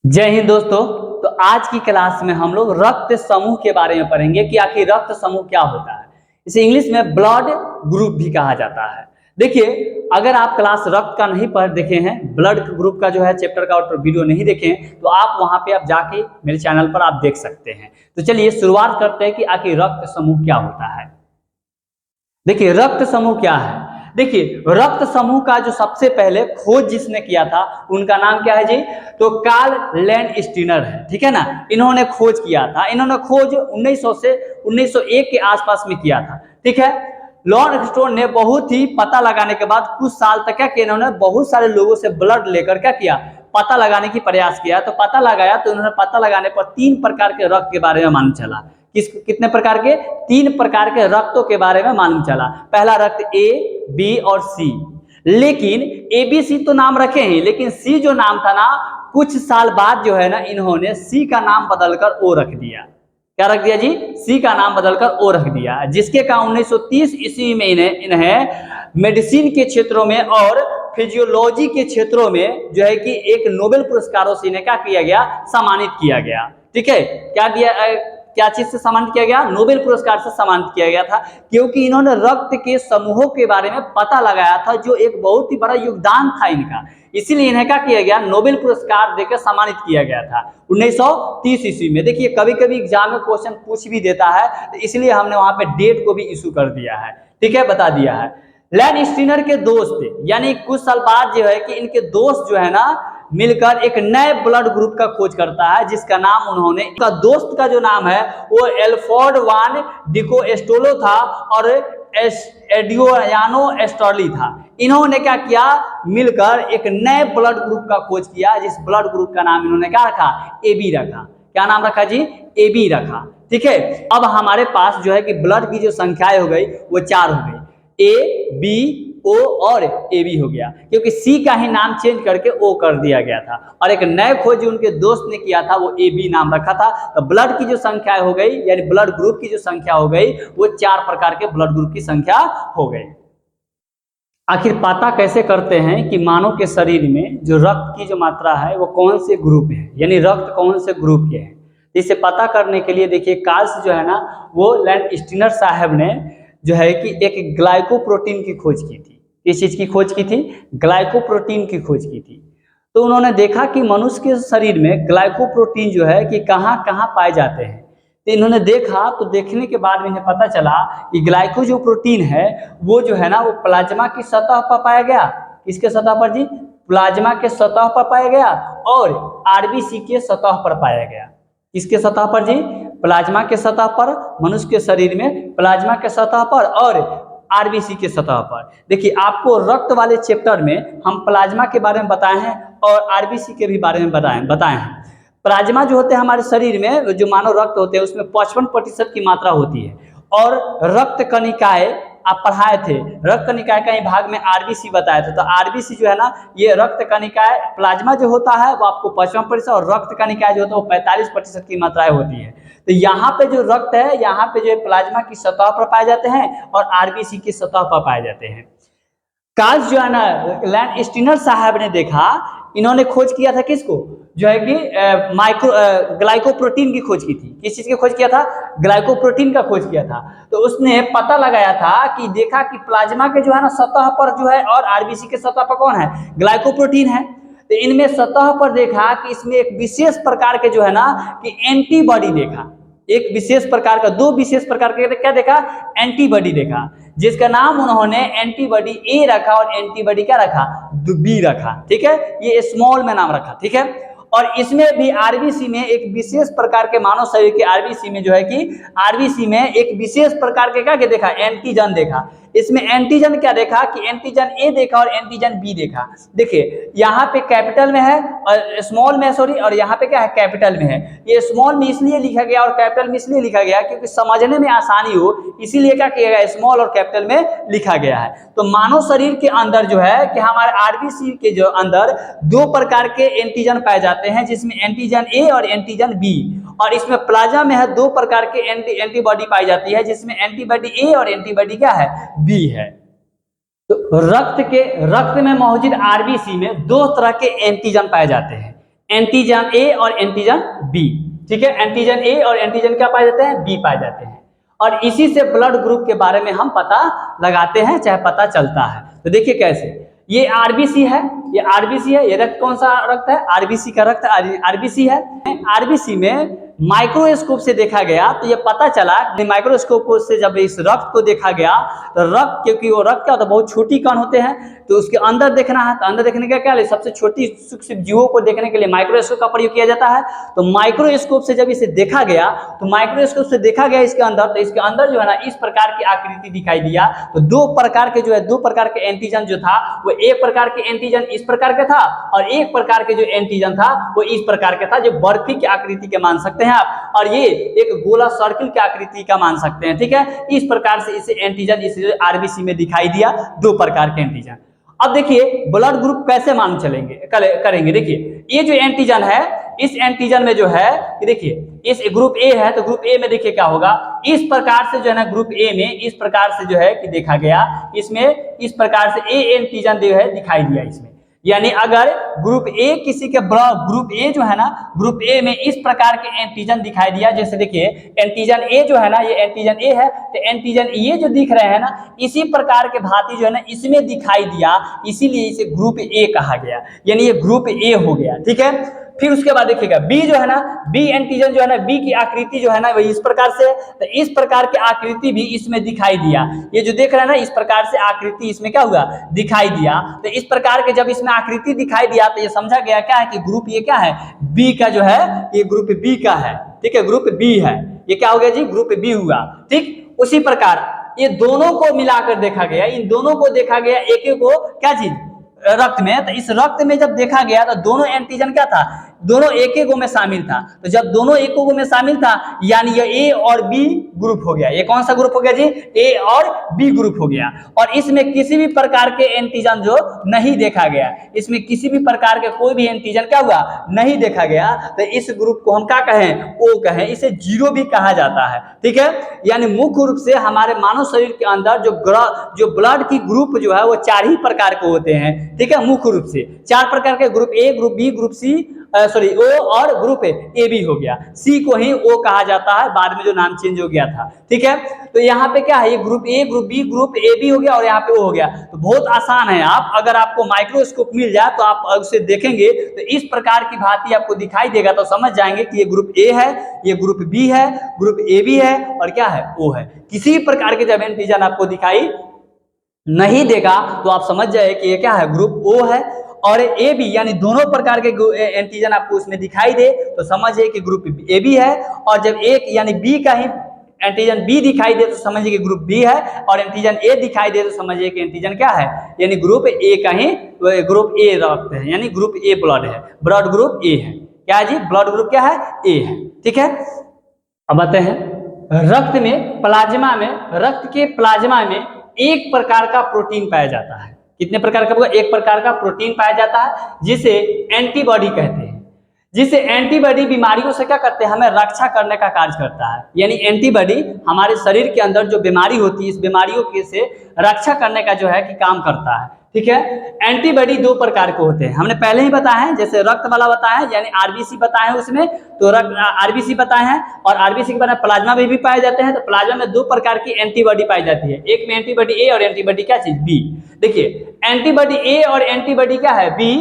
जय हिंद दोस्तों। तो आज की क्लास में हम लोग रक्त समूह के बारे में पढ़ेंगे कि आखिर रक्त समूह क्या होता है। इसे इंग्लिश में ब्लड ग्रुप भी कहा जाता है। देखिए, अगर आप क्लास रक्त का नहीं पढ़ देखे हैं, ब्लड ग्रुप का जो है चैप्टर का और वीडियो नहीं देखे हैं, तो आप वहां पे आप जाके मेरे चैनल पर आप देख सकते हैं। तो चलिए शुरुआत करते हैं कि आखिर रक्त समूह क्या होता है। देखिए, रक्त समूह क्या है। देखिए, रक्त समूह का जो सबसे पहले खोज जिसने किया था उनका नाम क्या है जी? तो कार्ल लैंडस्टीनर है, ठीक है ना। इन्होंने खोज किया था। इन्होंने खोज 1900 से 1901 के आसपास में किया था, ठीक है। लॉर्ड स्टोन ने बहुत ही पता लगाने के बाद कुछ साल तक क्या किया, इन्होंने बहुत सारे लोगों से ब्लड लेकर क्या किया, पता लगाने की प्रयास किया। तो पता लगाया तो इन्होंने पता लगाने पर 3 प्रकार के रक्त के बारे में मालूम चला। कितने प्रकार के? 3 प्रकार के रक्तों के बारे में मालूम चला। पहला रक्त ए, बी और सी। लेकिन ए बी सी तो नाम रखे हैं, लेकिन सी जो नाम था ना, कुछ साल बाद जो है ना, इन्होंने सी का नाम बदलकर ओ रख दिया। क्या रख दिया जी? सी का नाम बदलकर ओ रख दिया, जिसके कारण 1930 ईस्वी में इन्हें मेडिसिन के क्षेत्रों में और फिजियोलॉजी के क्षेत्रों में जो है कि एक नोबेल पुरस्कारों से इन्हें क्या किया गया, सम्मानित किया गया। ठीक है, क्या चीज से सम्मानित किया गया? नोबेल पुरस्कार से सम्मानित किया गया था, क्योंकि इन्होंने रक्त के समूहों के बारे में पता लगाया था, जो एक बहुत ही बड़ा योगदान था इनका। इसीलिए इन्हें क्या किया गया, नोबेल पुरस्कार देकर सम्मानित किया गया था 1930 ईस्वी में। देखिए, कभी कभी एग्जाम में क्वेश्चन पूछ भी देता है, तो इसलिए हमने वहां पे डेट को भी इशू कर दिया है, ठीक है, बता दिया है। लैंडस्टीनर के दोस्त, यानी कुछ साल बाद जो है कि इनके दोस्त जो है ना, मिलकर एक नए ब्लड ग्रुप का खोज करता है, जिसका नाम उन्होंने, इनका दोस्त का जो नाम है वो एल्फ्रेड वान डिकोस्टेलो था और एडियानो एस्टर्ली था। इन्होंने क्या किया, मिलकर एक नए ब्लड ग्रुप का खोज किया, जिस ब्लड ग्रुप का नाम इन्होंने क्या रखा, एबी रखा। क्या नाम रखा जी? एबी रखा, ठीक है। अब हमारे पास जो है कि ब्लड की जो संख्याएं हो गई वो 4 हो गई, ए, बी, ओ और ए बी हो गया, क्योंकि सी का ही नाम चेंज करके ओ कर दिया गया था। और एक नए खोज जो उनके दोस्त ने किया था वो ए बी नाम रखा था। तो ब्लड की जो संख्या हो गई, यानी ब्लड ग्रुप की जो संख्या हो गई, वो 4 प्रकार के ब्लड ग्रुप की संख्या हो गई। आखिर पता कैसे करते हैं कि मानव के शरीर में जो रक्त की जो मात्रा है वो कौन से ग्रुप है, यानी रक्त कौन से ग्रुप के है? इसे पता करने के लिए देखिए, कार्ल जो है ना, वो लैंडस्टीनर साहब ने जो है कि एक ग्लाइकोप्रोटीन की खोज की थी। किस चीज की खोज की थी? ग्लाइकोप्रोटीन की खोज की थी। तो उन्होंने देखा कि मनुष्य के शरीर में ग्लाइकोप्रोटीन जो है कि कहाँ कहाँ पाए जाते हैं। तो इन्होंने देखा, तो देखने के बाद इन्हें पता चला कि ग्लाइको जो प्रोटीन है वो जो है ना, वो प्लाज्मा की सतह पर पाया गया। किसके सतह पर जी? प्लाज्मा के सतह पर पाया गया और आरबीसी के सतह पर पाया गया। किसके सतह पर जी? प्लाज्मा के सतह पर, मनुष्य के शरीर में प्लाज्मा के सतह पर और आरबीसी के सतह पर। देखिए, आपको रक्त वाले चैप्टर में हम प्लाज्मा के बारे में बताए हैं और आरबीसी के भी बारे में बताए हैं। प्लाज्मा जो होते हैं हमारे शरीर में, जो मानव रक्त होते हैं, उसमें 55% की मात्रा होती है। और रक्त कणिकाएं आप पढ़ाए थे, रक्त कणिकाएं का भाग में आरबीसी बताया था। तो आरबीसी जो है ना, ये रक्त कणिकाएं, प्लाज्मा जो होता है वो आपको 55% और रक्त कणिकाएं जो होता है वो 45% की मात्राएं होती है। तो यहाँ पे जो रक्त है, यहाँ पे जो प्लाज्मा की सतह पर पाए जाते हैं और आरबीसी की सतह पर पाए जाते हैं। कार्ल जो है ना, लैंडस्टीनर साहब ने देखा, इन्होंने खोज किया था किसको, जो है कि ग्लाइकोप्रोटीन की खोज की थी। किस चीज की खोज किया था? ग्लाइकोप्रोटीन का खोज किया था। तो उसने पता लगाया था कि देखा कि प्लाज्मा के जो है ना सतह पर जो है और आरबीसी के सतह पर कौन है? ग्लाइकोप्रोटीन है। तो इनमें सतह पर देखा कि इसमें एक विशेष प्रकार के जो है ना कि एंटीबॉडी देखा। एक विशेष प्रकार का, 2 विशेष प्रकार के क्या देखा? एंटीबॉडी देखा, जिसका नाम उन्होंने एंटीबॉडी ए रखा और एंटीबॉडी क्या रखा? बी रखा, ठीक है। ये स्मॉल में नाम रखा, ठीक है। और इसमें भी आरबीसी में एक विशेष प्रकार के, मानव शरीर के आरबीसी में जो है कि आरबीसी में एक विशेष प्रकार के क्या देखा? एंटीजन देखा। इसमें एंटीजन क्या देखा कि एंटीजन ए देखा और एंटीजन बी देखा। देखिए, यहाँ पे कैपिटल में है और स्मॉल में, सॉरी, और यहाँ पे क्या है? कैपिटल में है। ये स्मॉल में इसलिए लिखा गया और कैपिटल में इसलिए लिखा गया क्योंकि समझने में आसानी हो, इसीलिए क्या किया गया? स्मॉल और कैपिटल में लिखा गया है। तो मानव शरीर के अंदर जो है कि हमारे आरबीसी के जो अंदर 2 प्रकार के एंटीजन पाए जाते हैं, जिसमें एंटीजन ए और एंटीजन बी। और इसमें प्लाज्मा में है 2 प्रकार के एंटीबॉडी पाई जाती है, जिसमें एंटीबॉडी ए और एंटीबॉडी क्या है? बी है। तो रक्त में मौजूद आरबीसी में 2 तरह के एंटीजन पाए जाते हैं। एंटीजन ए और एंटीजन बी। ठीक है, एंटीजन ए और एंटीजन क्या पाए जाते हैं, बी पाए जाते हैं, और इसी से ब्लड ग्रुप के बारे में हम पता लगाते हैं, चाहे पता चलता है। तो देखिए कैसे, ये आरबीसी है, ये आरबीसी है, ये रक्त कौन सा रक्त है, आरबीसी का रक्त आरबीसी है। आरबीसी में माइक्रोस्कोप से देखा गया तो ये पता चला, माइक्रोस्कोप से जब इस रक्त को देखा गया तो रक्त, क्योंकि वो रक्त क्या होता है, बहुत छोटी कण होते हैं, तो उसके अंदर देखना है, तो अंदर देखने का क्या है, सबसे छोटी सूक्ष्म जीवों को देखने के लिए माइक्रोस्कोप का प्रयोग किया जाता है। तो माइक्रोस्कोप से जब इसे देखा गया, तो माइक्रोस्कोप से देखा गया इसके अंदर, तो इसके अंदर जो है ना इस प्रकार की आकृति दिखाई दिया। तो दो प्रकार के जो है, दो प्रकार के एंटीजन जो था, वो एक प्रकार के एंटीजन इस प्रकार का था, और एक प्रकार के जो एंटीजन था वो इस प्रकार का था, जो बर्फी की आकृति के मान सकते हैं आप, और ये एक गोला सर्किल की आकृति का मान सकते हैं। ठीक है, इस प्रकार से इसे एंटीजन इस आरबीसी में दिखाई दिया, दो प्रकार के एंटीजन। अब देखिए ब्लड ग्रुप कैसे मान चलेंगे करेंगे। देखिए ये जो एंटीजन है, इस एंटीजन में जो है, देखिए इस ग्रुप ए है, तो ग्रुप ए में देखिए क्या होगा, इस प्रकार से जो है ना ग्रुप ए में इस प्रकार से जो है कि देखा गया, इसमें इस प्रकार से ए एंटीजन जो है दिखाई दिया इसमें। यानी अगर ग्रुप ए किसी के ग्रुप ए जो है ना, ग्रुप ए में इस प्रकार के एंटीजन दिखाई दिया, जैसे देखिए एंटीजन ए जो है ना, ये एंटीजन ए है, तो एंटीजन ये जो दिख रहे हैं ना, इसी प्रकार के भांति जो है ना इसमें दिखाई दिया, इसीलिए इसे ग्रुप ए कहा गया, यानी ये ग्रुप ए हो गया। ठीक है, फिर उसके बाद देखिएगा बी जो है ना, बी एंटीजन जो है ना, बी की आकृति जो है ना वही इस प्रकार से, तो इस प्रकार की आकृति भी इसमें दिखाई दिया। ये जो देख रहे हैं ना, इस प्रकार से आकृति इसमें क्या हुआ, दिखाई दिया। तो इस प्रकार के जब इसमें आकृति दिखाई दिया तो ये समझा गया क्या है कि ग्रुप ये क्या है, बी का जो है, ये ग्रुप बी का है। ठीक है, ग्रुप बी है, ये क्या हो गया जी, ग्रुप बी हुआ। ठीक, उसी प्रकार ये दोनों को मिलाकर देखा गया, इन दोनों को देखा गया एक एक को क्या चीज, रक्त में। तो इस रक्त में जब देखा गया तो दोनों एंटीजन क्या था, दोनों एक एक में शामिल था। तो जब दोनों एक में शामिल था, यानी ये ए और बी ग्रुप हो गया। ये कौन सा ग्रुप हो गया जी, ए और बी ग्रुप हो गया। और इसमें किसी भी प्रकार के एंटीजन जो नहीं देखा गया, इसमें किसी भी प्रकार के कोई भी एंटीजन क्या हुआ, नहीं देखा गया, तो इस ग्रुप को हम क्या कहें, ओ कहें, इसे जीरो भी कहा जाता है। ठीक है, यानी मुख्य रूप से हमारे मानव शरीर के अंदर जो ब्लड की ग्रुप जो है वो 4 ही प्रकार के होते हैं। ठीक है, मुख्य रूप से 4 प्रकार के, group A, group B, group C, sorry O, और ग्रुप ए बी हो गया। सी को ही ओ कहा जाता है, बाद में जो नाम चेंज हो गया था। ठीक है, तो यहाँ पे क्या है, ये group A, group B, group A B हो गया, और यहाँ पे ओ हो गया। तो बहुत आसान है, आप अगर आपको माइक्रोस्कोप मिल जाए तो आप उसे देखेंगे तो इस प्रकार की भांति आपको दिखाई देगा, तो समझ जाएंगे कि ये ग्रुप ए है, ये ग्रुप बी है, ग्रुप ए बी है, और क्या है, ओ है। किसी प्रकार के जब एंटीजन आपको दिखाई नहीं देगा तो आप समझ जाए कि ये क्या है, ग्रुप ओ है। और ए बी, यानी दोनों प्रकार के एंटीजन आपको उसमें दिखाई दे तो समझिए कि ग्रुप ए बी है। और जब एक यानी बी का ही एंटीजन बी दिखाई दे तो समझिए कि ग्रुप बी है, और एंटीजन ए दिखाई दे तो समझिए कि एंटीजन क्या है, यानी ग्रुप ए का ही ग्रुप ए रक्त है, यानी ग्रुप ए ब्लड है, ब्लड ग्रुप ए है। क्या है जी, ब्लड ग्रुप क्या है, ए है। ठीक है, अब आते हैं रक्त में, प्लाज्मा में, रक्त के प्लाज्मा में एक प्रकार का प्रोटीन पाया जाता है। कितने प्रकार का, एक प्रकार का प्रोटीन पाया जाता है जिसे एंटीबॉडी कहते हैं। जिसे एंटीबॉडी बीमारियों से क्या करते हैं, हमें रक्षा करने का कार्य करता है। यानी एंटीबॉडी हमारे शरीर के अंदर जो बीमारी होती है, इस बीमारियों के से रक्षा करने का जो है कि काम करता है। ठीक है, एंटीबॉडी 2 प्रकार के होते हैं, हमने पहले ही बताया है, जैसे रक्त वाला बताया है, यानी आरबीसी बताया है उसमें, तो रक्त आरबीसी बताए हैं, और आरबीसी के बाद प्लाज्मा में भी पाए जाते हैं। तो प्लाज्मा में 2 प्रकार की एंटीबॉडी पाई जाती है, एक में एंटीबॉडी ए और एंटीबॉडी क्या चीज, बी। देखिए एंटीबॉडी ए और एंटीबॉडी क्या है, बी।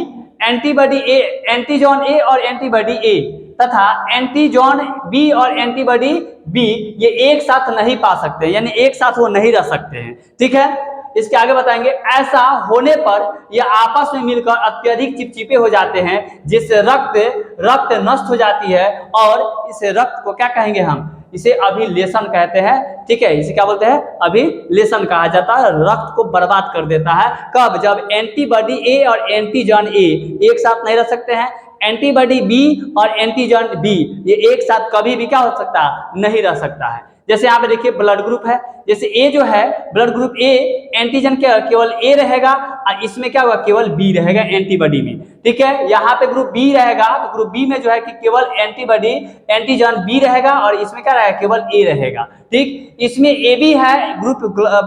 एंटीबॉडी ए, एंटीजॉन ए और एंटीबॉडी ए, तथा एंटीजॉन बी और एंटीबॉडी बी, ये एक साथ नहीं पा सकते, यानी एक साथ वो नहीं रह सकते हैं। ठीक है, इसके आगे बताएंगे, ऐसा होने पर ये आपस में मिलकर अत्यधिक चिपचिपे हो जाते हैं, जिससे रक्त नष्ट हो जाती है, और इस रक्त को क्या कहेंगे हम, इसे अभिलेशन कहते हैं। ठीक है, इसे क्या बोलते हैं, अभिलेशन कहा जाता है। रक्त को बर्बाद कर देता है, कब, जब एंटीबॉडी ए और एंटीजन ए एक साथ नहीं रह सकते हैं। एंटीबॉडी बी और एंटीजन बी ये एक साथ कभी भी क्या हो सकता है, नहीं रह सकता है। जैसे यहाँ पे देखिए ब्लड ग्रुप है, जैसे ए जो है ब्लड ग्रुप ए, एंटीजन केवल ए रहेगा और इसमें क्या होगा केवल बी रहेगा एंटीबॉडी में, ठीक है। यहाँ पे ग्रुप बी रहेगा तो ग्रुप बी में जो है कि केवल एंटीबॉडी एंटीजन बी रहेगा और इसमें क्या रहेगा केवल ए रहेगा, ठीक। इसमें ए बी है group,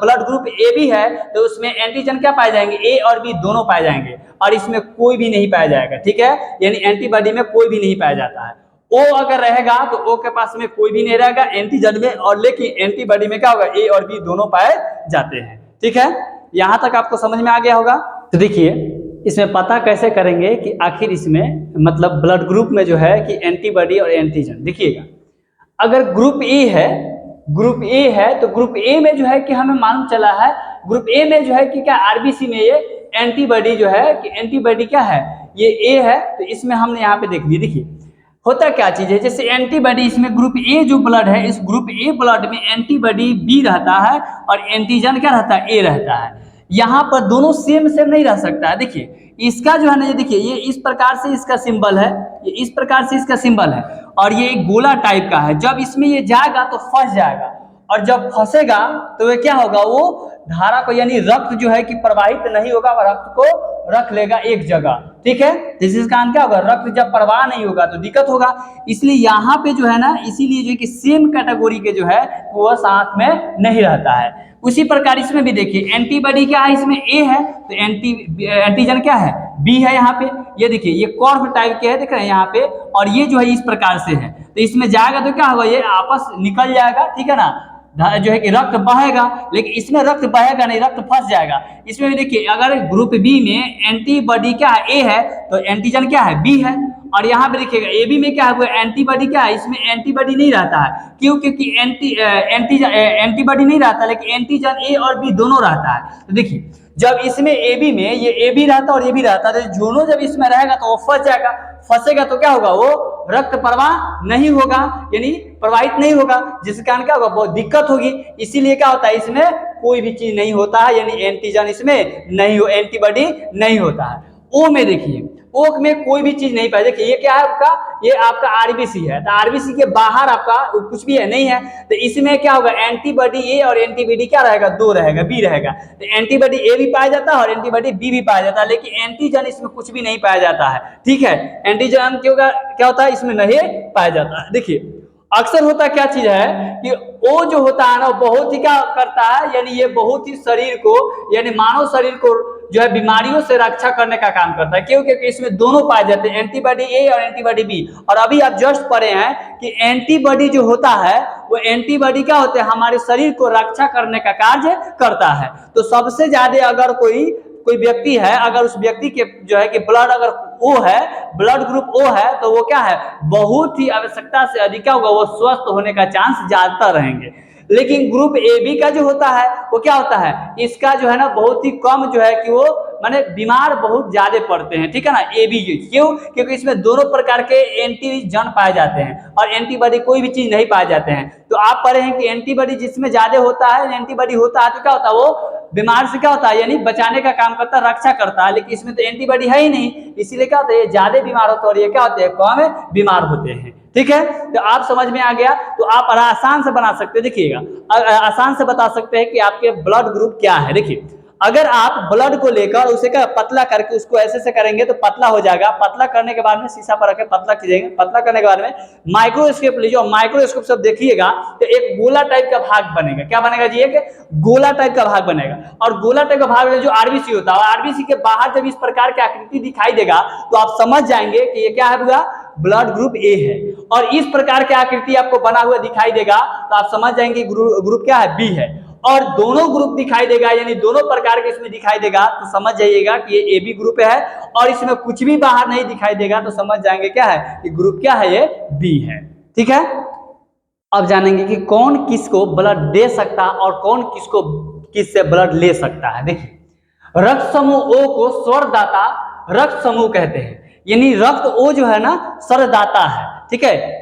blood group A B है तो उसमें एंटीजन क्या पाए जाएंगे, ए और बी दोनों पाए जाएंगे और इसमें कोई भी नहीं पाया जाएगा, ठीक है, यानी एंटीबॉडी में कोई भी नहीं पाया जाता है। ओ अगर रहेगा तो ओ के पास में कोई भी नहीं रहेगा एंटीजन में, और लेकिन एंटीबॉडी में क्या होगा ए और बी दोनों पाए जाते हैं, ठीक है। यहां तक आपको समझ में आ गया होगा। तो देखिए इसमें पता कैसे करेंगे कि आखिर इसमें मतलब ब्लड ग्रुप में जो है कि एंटीबॉडी और एंटीजन, देखिएगा अगर ग्रुप ए है, ग्रुप ए है तो ग्रुप ए में जो है कि हमें मालूम चला है ग्रुप ए में जो है कि क्या आरबीसी में ये एंटीबॉडी जो है कि एंटीबॉडी क्या है ये ए है, तो इसमें हमने यहाँ पे देख लिया। देखिए होता क्या चीज है, जैसे एंटीबॉडी इसमें ग्रुप ए जो ब्लड है इस ग्रुप ए ब्लड में एंटीबॉडी बी रहता है और एंटीजन क्या रहता है ए रहता है। यहाँ पर दोनों सेम नहीं रह सकता है। देखिए इसका जो है ना, ये देखिए ये इस प्रकार से इसका सिंबल है, ये इस प्रकार से इसका सिंबल है और ये एक गोला टाइप का है। जब इसमें ये जाएगा तो फंस जाएगा और जब फंसेगा तो ये क्या होगा, वो धारा को यानी रक्त जो है कि प्रवाहित नहीं होगा, रक्त को रख लेगा एक जगह, ठीक है। जिसके कारण क्या होगा, रक्त जब प्रवाह नहीं होगा तो दिक्कत होगा। इसलिए यहाँ पे जो है ना, इसीलिए जो कि सेम कैटेगरी के जो है वो साथ में नहीं रहता है। उसी प्रकार इसमें भी देखिए एंटीबॉडी क्या है, इसमें ए है तो एंटीजन क्या है बी है। यहाँ पे ये देखिए ये कर्व टाइप के है, देख रहे हैं यहाँ पे, और ये जो है इस प्रकार से है तो इसमें जाएगा तो क्या होगा, ये आपस निकल जाएगा, ठीक है ना, जो है कि रक्त बहेगा, लेकिन इसमें रक्त बहेगा नहीं, रक्त फंस जाएगा। इसमें भी देखिए अगर ग्रुप बी में एंटीबॉडी क्या है ए है तो एंटीजन क्या है बी है, और यहाँ पे देखिएगा ए बी में क्या है वो एंटीबॉडी क्या है, इसमें एंटीबॉडी नहीं रहता है, क्यों, क्योंकि एंटीबॉडी नहीं रहता लेकिन एंटीजन ए और बी दोनों रहता है। तो देखिए जब इसमें ए बी में ये ए बी रहता और ये भी रहता, तो दोनों जब इसमें रहेगा तो वो फंस जाएगा, फंसेगा तो क्या होगा, वो रक्त प्रवाह नहीं होगा यानी प्रवाहित नहीं होगा, जिसके कारण क्या होगा बहुत दिक्कत होगी। इसीलिए क्या होता है इसमें कोई भी चीज नहीं होता है, यानी एंटीजन इसमें नहीं हो, एंटीबॉडी नहीं होता है। ओ में देखिए ओ में कोई भी चीज नहीं पाई। देखिए ये क्या है आपका, ये आपका आरबीसी है, तो आरबीसी के बाहर आपका कुछ भी है नहीं है, तो इसमें क्या होगा एंटीबॉडी ए और एंटीबॉडी क्या रहेगा दो रहेगा बी रहेगा, तो एंटीबॉडी ए भी पाया जाता है और एंटीबॉडी बी भी पाया जाता है, लेकिन एंटीजन इसमें कुछ भी नहीं पाया जाता है, ठीक है। एंटीजन क्या होता है इसमें नहीं पाया जाता है। देखिए अक्सर होता क्या चीज है कि ओ जो होता है ना बहुत ही क्या करता है, यानी ये बहुत ही शरीर को यानी मानव शरीर को जो है बीमारियों से रक्षा करने का काम करता है, क्यों, क्योंकि इसमें दोनों पाए जाते हैं एंटीबॉडी ए और एंटीबॉडी बी। और अभी आप जस्ट पढ़े हैं कि एंटीबॉडी जो होता है वो एंटीबॉडी क्या होते हैं हमारे शरीर को रक्षा करने का कार्य करता है। तो सबसे ज्यादा अगर कोई व्यक्ति है, अगर उस व्यक्ति के जो है कि ब्लड अगर ओ है, ब्लड ग्रुप ओ है, तो वो क्या है बहुत ही आवश्यकता से अधिक क्या होगा, वो स्वस्थ होने का चांस ज्यादा रहेंगे। लेकिन ग्रुप ए बी का जो होता है वो क्या होता है, इसका जो है ना बहुत ही कम जो है कि वो माने बीमार बहुत ज्यादा पड़ते हैं, ठीक है ना। ए बी क्यों, क्योंकि इसमें दोनों प्रकार के एंटीजन पाए जाते हैं और एंटीबॉडी कोई भी चीज नहीं पाए जाते हैं। तो आप पढ़े हैं कि एंटीबॉडी जिसमें ज्यादा होता है, एंटीबॉडी होता है तो क्या होता है वो बीमार से क्या होता है यानी बचाने का काम करता है, रक्षा करता है, लेकिन इसमें तो एंटीबॉडी है ही नहीं, इसीलिए क्या होता है ये ज्यादा बीमार होते हैं और ये क्या होते हैं कम बीमार होते हैं, ठीक है। तो आप समझ में आ गया, तो आप आसान से बना सकते हैं। देखिएगा आसान से बता सकते हैं कि आपके ब्लड ग्रुप क्या है। देखिए अगर आप ब्लड को लेकर उसे क्या पतला करके उसको ऐसे करेंगे तो पतला हो जाएगा, पतला करने के बाद में शीशा पर रखे पतला कीजिएगा, पतला करने के बाद में माइक्रोस्कोप लीजिए, माइक्रोस्कोप से देखिएगा तो एक गोला टाइप का भाग बनेगा। क्या बनेगा जी, एक गोला टाइप का भाग बनेगा, और गोला टाइप का भाग में जो आरबीसी होता है, आरबीसी के बाहर जब इस प्रकार की आकृति दिखाई देगा तो आप समझ जाएंगे कि ये क्या है पूरा ब्लड ग्रुप ए है। और इस प्रकार की आकृति आपको बना हुआ दिखाई देगा तो आप समझ जाएंगे ग्रुप क्या है बी है। और दोनों ग्रुप दिखाई देगा यानी दोनों प्रकार के इसमें दिखाई देगा तो समझ जाइएगा कि ये ए बी ग्रुप है, और इसमें कुछ भी बाहर नहीं दिखाई देगा तो समझ जाएंगे क्या है कि ग्रुप क्या है ये बी है, ठीक है। अब जानेंगे कि कौन किसको ब्लड दे सकता है और कौन किससे ब्लड ले सकता है। देखिए रक्त समूह ओ को स्वरदाता रक्त समूह कहते हैं, यानी रक्त ओ जो है ना स्वरदाता है, ठीक है,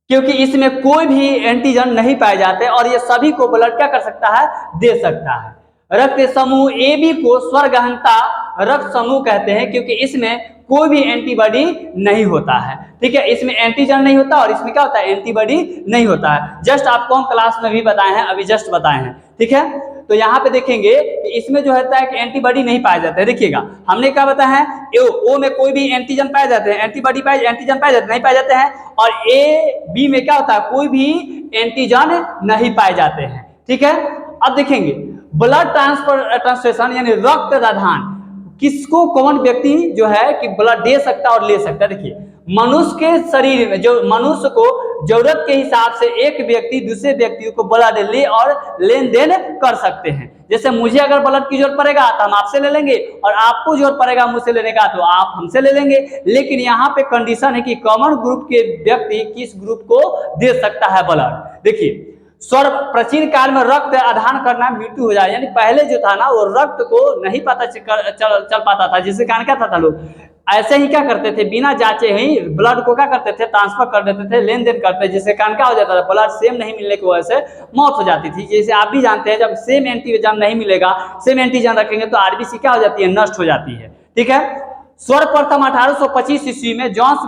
क्योंकि इसमें कोई भी एंटीजन नहीं पाए जाते और ये सभी को ब्लड क्या कर सकता है दे सकता है। रक्त समूह ए बी को स्वरगहनता रक्त समूह कहते हैं, क्योंकि इसमें कोई भी एंटीबॉडी नहीं होता है। ठीक है, इसमें एंटीजन नहीं होता और इसमें क्या होता है, एंटीबॉडी नहीं होता है। जस्ट आपको हम क्लास में भी बताए हैं, अभी जस्ट बताए हैं। ठीक है, तो यहाँ पे देखेंगे कि इसमें जो होता है कि एंटीबॉडी नहीं पाए जाते हैं। देखिएगा हमने क्या बताया है, ओ में कोई भी एंटीजन पाए जाते हैं, एंटीबॉडी पाए, एंटीजन पाए जाते नहीं पाए जाते हैं, और ए बी में क्या होता है, कोई भी एंटीजन नहीं पाए जाते हैं। ठीक है, अब देखेंगे ब्लड ट्रांसफ्यूजन यानी रक्त दान किसको कौन व्यक्ति जो है कि ब्लड दे सकता है और ले सकता है। देखिए मनुष्य के शरीर में जो मनुष्य को जरूरत के हिसाब से एक व्यक्ति दूसरे व्यक्ति को ब्लड ले और लेन देन कर सकते हैं। जैसे मुझे अगर ब्लड की जरूरत पड़ेगा तो हम आपसे ले लेंगे, और आपको जरूरत पड़ेगा मुझसे लेने का तो आप हमसे ले लेंगे। लेकिन यहाँ पे कंडीशन है कि कॉमन ग्रुप के व्यक्ति किस ग्रुप को दे सकता है ब्लड। देखिए सर्व प्राचीन काल में रक्त आदान करना मृत्यु हो जाए, यानी पहले जो था ना वो रक्त को नहीं पता चल पाता था, जिसके कारण क्या था लोग ऐसे ही क्या करते थे, बिना जांचे ही ब्लड को क्या करते थे, ट्रांसफर कर देते थे, लेन देन करते थे, जिसके कारण क्या हो जाता था, ब्लड सेम नहीं मिलने की वजह से मौत हो जाती थी। जैसे आप भी जानते हैं जब सेम एंटीजन नहीं मिलेगा, सेम एंटीजन रखेंगे तो आरबीसी क्या हो जाती है, नष्ट हो जाती है। ठीक है, सर्वप्रथम 1825 ईस्वी में जॉन्स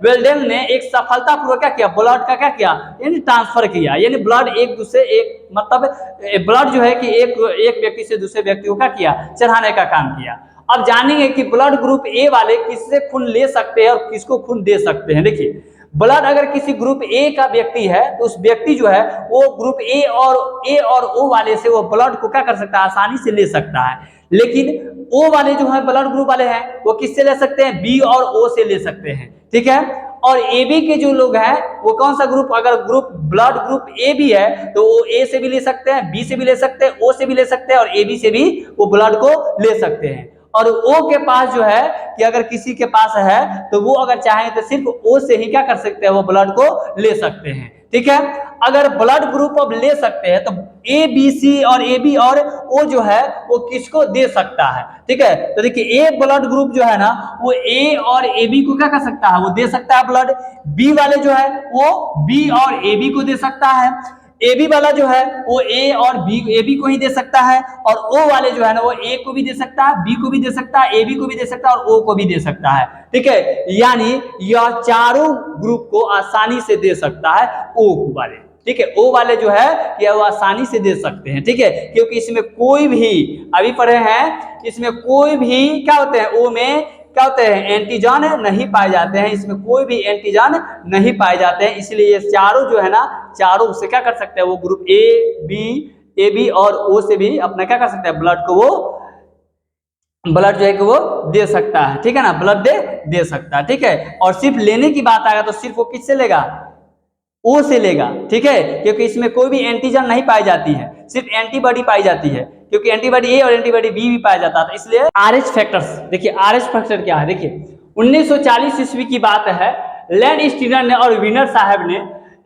वेल्डेन ने एक सफलतापूर्वक क्या किया, ब्लड का क्या किया, यानी ट्रांसफर किया, यानी ब्लड एक दूसरे एक मतलब ब्लड जो है कि एक व्यक्ति से दूसरे व्यक्ति को क्या किया, चढ़ाने का काम किया। अब जानेंगे कि ब्लड ग्रुप ए वाले किससे खून ले सकते हैं और किसको खून दे सकते हैं। देखिए ब्लड अगर किसी ग्रुप ए का व्यक्ति है तो उस व्यक्ति जो है वो ग्रुप ए और ओ वाले से वो ब्लड को क्या कर सकता है, आसानी से ले सकता है। लेकिन ओ वाले जो है ब्लड ग्रुप वाले हैं वो किससे ले सकते हैं, बी और ओ से ले सकते हैं। ठीक है, और ए बी के जो लोग हैं वो कौन सा ग्रुप, अगर group blood group A B है तो वो ए से भी ले सकते हैं, बी से भी ले सकते हैं, ओ से भी ले सकते हैं, और ए बी से भी वो ब्लड को ले सकते हैं। और ओ के पास जो है कि अगर किसी के पास है तो वो अगर चाहे तो सिर्फ ओ से ही क्या कर सकते हैं, वो ब्लड को ले सकते हैं। ठीक है, अगर ब्लड ग्रुप अब ले सकते हैं तो ए बी सी और ए बी और ओ जो है वो किसको दे सकता है। ठीक है, तो देखिए ए ब्लड ग्रुप जो है ना वो ए और ए बी को क्या कर सकता है, वो दे सकता है ब्लड। बी वाले जो है वो बी और ए बी को दे सकता है। ए बी वाला जो है वो ए और बी ए बी को ही दे सकता है, और ओ वाले जो है ना वो ए को भी दे सकता है, बी को भी दे सकता है, ए बी को भी दे सकता है और ओ को भी दे सकता है। ठीक है, यानी यह चारों ग्रुप को आसानी से दे सकता है ओ वाले। ठीक है, ओ वाले जो है ये वो आसानी से दे सकते हैं। ठीक है, क्योंकि इसमें कोई भी अभी पढ़े हैं, इसमें कोई भी क्या होते हैं, ओ में क्या होते हैं, एंटीजन नहीं पाए जाते हैं, इसमें कोई भी एंटीजन नहीं पाए जाते हैं। इसलिए ये चारों जो है ना, चारों से क्या कर सकते हैं, वो ग्रुप ए बी और ओ से भी अपना क्या कर सकते हैं, ब्लड को वो ब्लड जो है कि वो दे सकता है। ठीक है ना, ब्लड दे सकता है। ठीक है, और सिर्फ लेने की बात आएगा तो सिर्फ वो किससे लेगा, ओ से लेगा। ठीक है, क्योंकि इसमें कोई भी एंटीजन नहीं पाई जाती है, सिर्फ एंटीबॉडी पाई जाती है, क्योंकि एंटीबॉडी ए और एंटीबॉडी बी भी पाया जाता था। इसलिए आरएच फैक्टर्स, देखिए आरएच फैक्टर क्या है, देखिए 1940 ईस्वी की बात है, लैंड स्टीनर ने और विनर साहब ने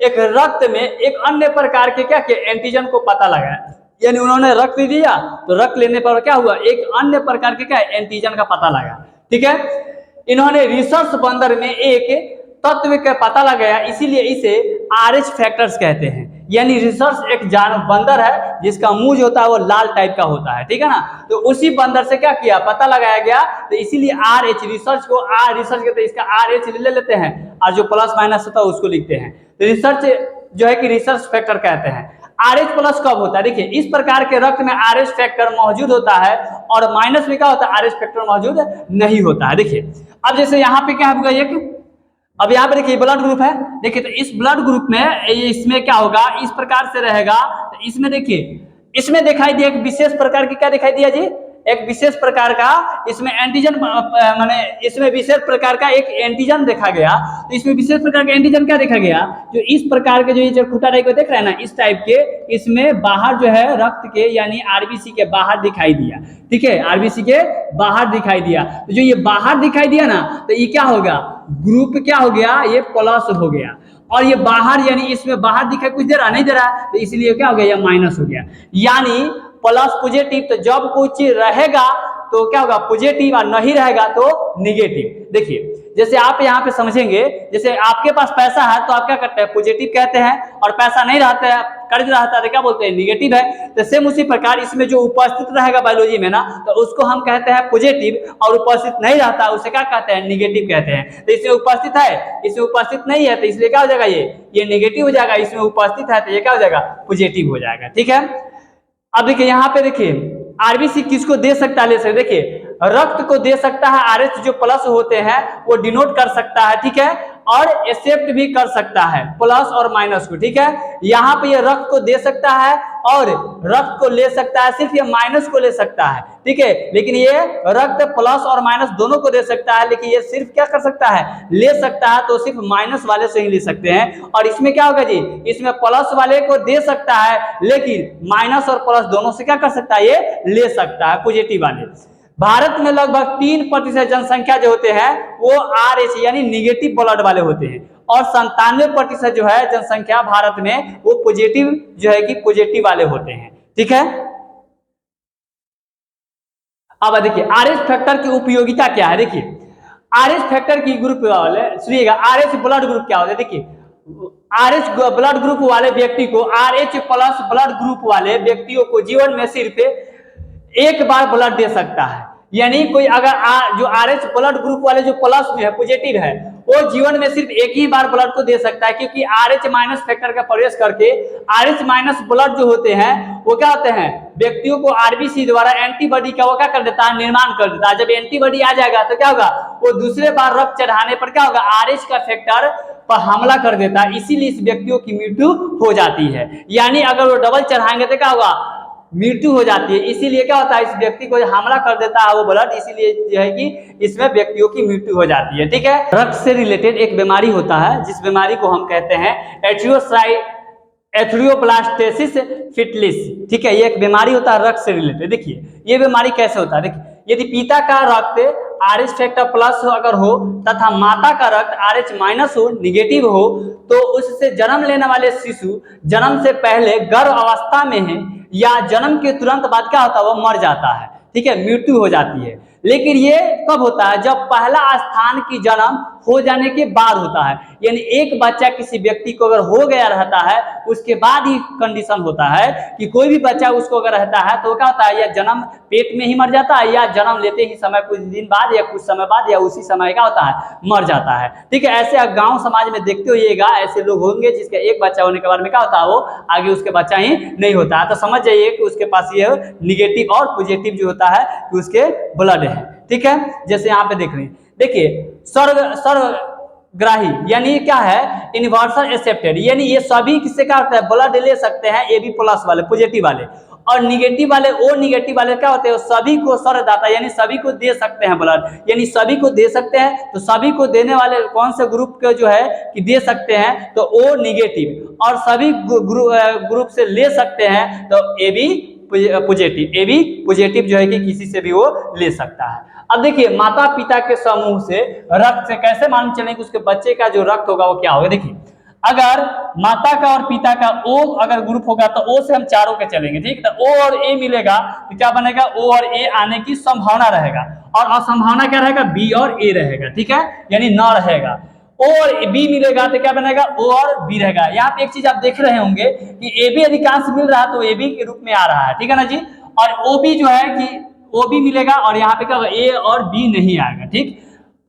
एक रक्त में एक अन्य प्रकार के क्या किया, एंटीजन को पता लगाया। यानी उन्होंने रक्त लिया तो रक्त लेने पर क्या हुआ, एक अन्य प्रकार के क्या एंटीजन का पता लगा। ठीक है, इन्होंने रिसर्च बंदर में एक तत्व का पता लगाया, इसीलिए इसे आरएच फैक्टर्स कहते हैं। यानी रिसर्च एक बंदर है जिसका मुंह जो होता है वो लाल टाइप का होता है। ठीक है ना, तो उसी बंदर से क्या किया, पता लगाया गया, तो इसीलिए आरएच रिसर्च को रिसर्च कहते हैं, इसका आरएच ले लेते हैं और जो प्लस माइनस होता है उसको लिखते हैं। तो रिसर्च जो है कि रिसर्च फैक्टर कहते हैं। आरएच प्लस कब होता है, देखिए इस प्रकार के रक्त में आरएच फैक्टर मौजूद होता है, और माइनस में क्या होता है, आरएच फैक्टर मौजूद नहीं होता है। देखिए अब जैसे यहाँ पे क्या होगा, एक अब यहाँ पे देखिए ब्लड ग्रुप है, देखिए तो इस ब्लड ग्रुप में इसमें क्या होगा, इस प्रकार से रहेगा। तो इसमें देखिए, इसमें दिखाई दिया एक विशेष प्रकार की क्या दिखाई दिया जी, एक विशेष प्रकार का इसमें एंटीजन, माने इसमें विशेष प्रकार का एक एंटीजन देखा गया। तो इसमें विशेष प्रकार का एंटीजन क्या देखा गया, जो इस प्रकार के जो ये चरखुटा टाइप को देख रहे हैं ना, इस टाइप के, इसमें बाहर जो है रक्त के यानी आरबीसी के बाहर दिखाई दिया। ठीक है, आरबीसी के बाहर दिखाई दिया, तो जो ये बाहर दिखाई दिया ना, तो ये क्या होगा, ग्रुप क्या हो गया, ये प्लस हो गया। और ये बाहर यानी इसमें बाहर दिखाई कुछ दे रहा नहीं दे रहा, तो इसलिए क्या हो गया, ये माइनस हो गया। यानी प्लस पॉजिटिव, तो जब कोई चीज रहेगा तो क्या होगा पॉजिटिव, और नहीं रहेगा तो निगेटिव। देखिए जैसे आप यहाँ पे समझेंगे, जैसे आपके पास पैसा है तो आप क्या करते हैं, पॉजिटिव कहते हैं, और पैसा नहीं रहता है कर्ज रहता है तो क्या बोलते हैं, निगेटिव है। तो सेम उसी प्रकार इसमें जो उपस्थित रहेगा बायोलॉजी में ना, तो उसको हम कहते हैं पॉजिटिव, और उपस्थित नहीं रहता उसे क्या कहते हैं, निगेटिव कहते हैं। तो इसमें उपस्थित है, इसमें उपस्थित नहीं है, तो इसलिए क्या हो जाएगा, ये नेगेटिव हो जाएगा। इसमें उपस्थित है तो ये क्या हो जाएगा, पॉजिटिव हो जाएगा। ठीक है, अब देखिए यहाँ पे देखिए आरबीसी किसको दे सकता है, ले सकते, देखिए रक्त को दे सकता है, आरएच जो प्लस होते हैं वो डिनोट कर सकता है। ठीक है, और एक्सेप्ट भी कर सकता है प्लस और माइनस को। ठीक है, यहाँ पे ये रक्त को दे सकता है और रक्त को ले सकता है, सिर्फ ये माइनस को ले सकता है। ठीक है, लेकिन ये रक्त प्लस और माइनस दोनों को दे सकता है, लेकिन ये सिर्फ क्या कर सकता है, ले सकता है, तो सिर्फ माइनस वाले से ही ले सकते हैं। और इसमें क्या होगा जी, इसमें प्लस वाले को दे सकता है, लेकिन माइनस और प्लस दोनों से क्या कर सकता है, ये ले सकता है, पॉजिटिव वाले। भारत में लगभग 3% जनसंख्या जो होते हैं वो RH यानी निगेटिव ब्लड वाले होते हैं, और 97% जो है जनसंख्या भारत में वो पॉजिटिव जो है कि पॉजिटिव वाले होते हैं। ठीक है, अब देखिए RH फैक्टर की उपयोगिता क्या है। देखिए RH फैक्टर की ग्रुप वाले सुनिएगा, RH ब्लड ग्रुप क्या होता है। देखिए RH ब्लड ग्रुप वाले व्यक्ति को, RH प्लस ब्लड ग्रुप वाले व्यक्तियों को जीवन में सिर्फ एक बार ब्लड दे सकता है। यानी कोई अगर जो RH ब्लड ग्रुप वाले जो प्लस में है, पॉजिटिव है, वो जीवन में सिर्फ एक ही बार ब्लड को दे सकता है, क्योंकि RH माइनस फैक्टर का प्रवेश करके RH माइनस ब्लड जो होते हैं वो क्या होते हैं, व्यक्तियों को आरबीसी द्वारा एंटीबॉडी का वो क्या कर देता है, निर्माण कर देता है। जब एंटीबॉडी आ जाएगा तो क्या होगा, वो दूसरे बार रक्त चढ़ाने पर क्या होगा, RH का फैक्टर पर हमला कर देता है, इसीलिए इस व्यक्तियों की मृत्यु हो जाती है। यानी अगर वो डबल चढ़ाएंगे तो क्या होगा, मृत्यु हो जाती है। इसीलिए क्या होता है, इस व्यक्ति को हमला कर देता है वो ब्लड, इसीलिए जो है कि इसमें व्यक्तियों की मृत्यु हो जाती है। ठीक है, रक्त से रिलेटेड एक बीमारी होता है जिस बीमारी को हम कहते हैं एथ्रियोब्लास्टेसिस फिटलिस। ठीक है, ये एक बीमारी होता है रक्त से रिलेटेड। देखिए ये बीमारी कैसे होता है, देखिए यदि पिता का रक्त RH फैक्टर प्लस अगर हो तथा माता का रक्त RH माइनस हो, निगेटिव हो, तो उससे जन्म लेने वाले शिशु जन्म से पहले गर्भ अवस्था में है या जन्म के तुरंत बाद क्या होता है, वो मर जाता है। ठीक है, मृत्यु हो जाती है। लेकिन ये कब होता है, जब पहला स्थान की जन्म हो जाने के बाद होता है। यानी एक बच्चा किसी व्यक्ति को अगर हो गया रहता है उसके बाद ही कंडीशन होता है कि कोई भी बच्चा उसको अगर रहता है तो क्या होता है, या जन्म पेट में ही मर जाता है, या जन्म लेते ही समय कुछ दिन बाद या कुछ समय बाद या उसी समय क्या होता है, मर जाता है। ठीक है, ऐसे गांव समाज में देखते होइएगा, ऐसे लोग होंगे जिसका एक बच्चा होने के बाद में क्या होता है, वो आगे उसके बच्चा ही नहीं होता है। तो समझ जाइए कि उसके पास ये निगेटिव और पॉजिटिव जो होता है कि उसके ब्लड है। ठीक है, जैसे यहाँ पे देख रहे हैं, देखिए सर्वग्राही यानी क्या है, यूनिवर्सल एक्सेप्टेड, यानी ये सभी किससे क्या होता है, ब्लड ले सकते हैं, AB प्लस वाले पॉजिटिव वाले, और निगेटिव वाले O निगेटिव वाले क्या होते हैं, सभी को सर्वदाता यानी सभी को दे सकते हैं ब्लड, यानी सभी को दे सकते हैं। तो सभी को देने वाले कौन से ग्रुप के जो है कि दे सकते हैं, तो O निगेटिव, और सभी ग्रुप से ले सकते हैं तो AB पॉजिटिव जो है कि किसी से भी वो ले सकता है। अब देखिए माता पिता के समूह से रक्त से कैसे मालूम चले कि उसके बच्चे का जो रक्त होगा वो क्या होगा। देखिए अगर माता का और पिता का O अगर ग्रुप होगा तो O से हम चारों के चलेंगे। ठीक है, तो O और A मिलेगा तो क्या बनेगा, O और A आने की संभावना रहेगा, और असंभावना क्या रहेगा, B और A रहेगा। ठीक है, यानी न रहेगा। O और B मिलेगा तो क्या बनेगा, O और B रहेगा। यहाँ पे एक चीज आप देख रहे होंगे कि AB अधिकांश मिल रहा है तो AB के रूप में आ रहा है। ठीक है ना जी, और OB जो है कि OB मिलेगा, और यहाँ पे क्या होगा, A और B नहीं आएगा। ठीक,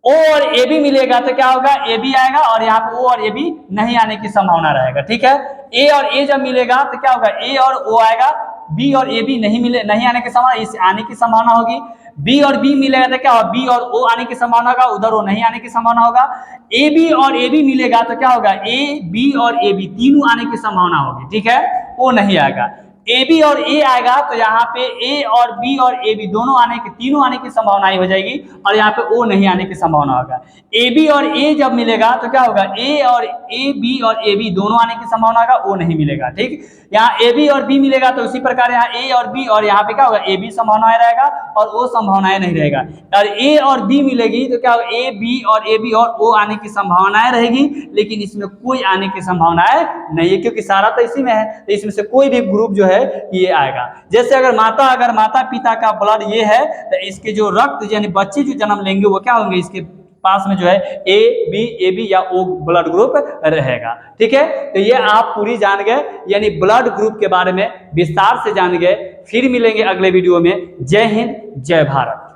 O और AB मिलेगा तो क्या होगा, AB आएगा, और यहाँ पे O और AB नहीं आने की संभावना रहेगा। ठीक है, A और A जब मिलेगा तो क्या होगा, A और O आएगा, B और AB नहीं आने की संभावना, इस आने की संभावना होगी। B और B मिलेगा तो क्या होगा, B और O आने की संभावना होगा, उधर O नहीं आने की संभावना होगा। AB और AB मिलेगा तो क्या होगा, A, B और AB तीनों आने की संभावना होगी। ठीक है, O नहीं आएगा। AB और A आएगा तो यहाँ पे A और B और AB दोनों आने की, तीनों आने की संभावना हो जाएगी, और यहाँ पे O नहीं आने की संभावना होगा। AB और A जब मिलेगा तो क्या होगा, A और B और AB दोनों आने की संभावना होगा, O नहीं मिलेगा। ठीक, यहाँ AB और B मिलेगा तो उसी प्रकार यहाँ A और B, और यहाँ पे क्या होगा, AB संभावनाएं रहेगा और O संभावनाएं नहीं रहेगा। और A और B मिलेगी तो क्या होगा, A, B और AB और O आने की संभावनाएं रहेगी, लेकिन इसमें कोई आने की संभावनाएं नहीं है, क्योंकि सारा तो इसी में है, तो इसमें से कोई भी ग्रुप जो है ये आएगा। जैसे अगर माता पिता का ब्लड ये है तो इसके जो रक्त यानी बच्चे जो जन्म लेंगे वो क्या होंगे, इसके पास में जो है ए बी या ओ ब्लड ग्रुप रहेगा। ठीक है, तो ये आप पूरी जान गए, यानी ब्लड ग्रुप के बारे में विस्तार से जान गए। फिर मिलेंगे अगले वीडियो में। जय हिंद, जय भारत।